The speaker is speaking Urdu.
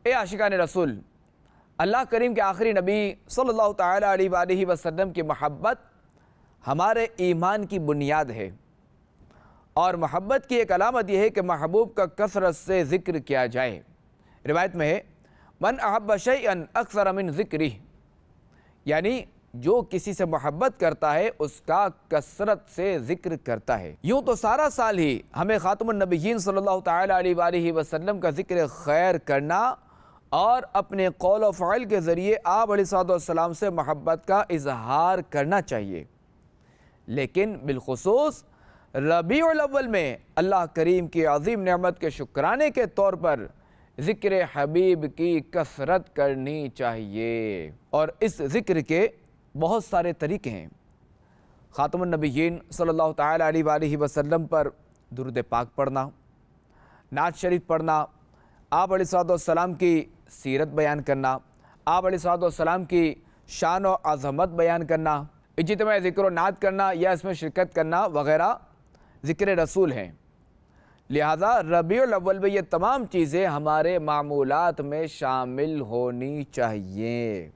اے عاشقان رسول، اللہ کریم کے آخری نبی صلی اللہ تعالیٰ علیہ وآلہ وسلم کی محبت ہمارے ایمان کی بنیاد ہے، اور محبت کی ایک علامت یہ ہے کہ محبوب کا کثرت سے ذکر کیا جائے۔ روایت میں ہے من احب شیئا اکثر من ذکرہ، یعنی جو کسی سے محبت کرتا ہے اس کا کثرت سے ذکر کرتا ہے۔ یوں تو سارا سال ہی ہمیں خاتم النبیین صلی اللہ تعالیٰ علیہ وآلہ وسلم کا ذکر خیر کرنا اور اپنے قول و فعل کے ذریعے آپ علیہ السلام سے محبت کا اظہار کرنا چاہیے، لیکن بالخصوص ربیع الاول میں اللہ کریم کی عظیم نعمت کے شکرانے کے طور پر ذکر حبیب کی کثرت کرنی چاہیے۔ اور اس ذکر کے بہت سارے طریقے ہیں۔ خاتم النبیین صلی اللہ تعالیٰ علیہ وآلہ وسلم پر درود پاک پڑھنا، نعت شریف پڑھنا، آپ علیہ السلام کی سیرت بیان کرنا، آپ علیہ السلام کی شان و عظمت بیان کرنا، اجتماع ذکر و نعت کرنا یا اس میں شرکت کرنا وغیرہ ذکر رسول ہیں۔ لہذا ربیع الاول میں یہ تمام چیزیں ہمارے معمولات میں شامل ہونی چاہیے۔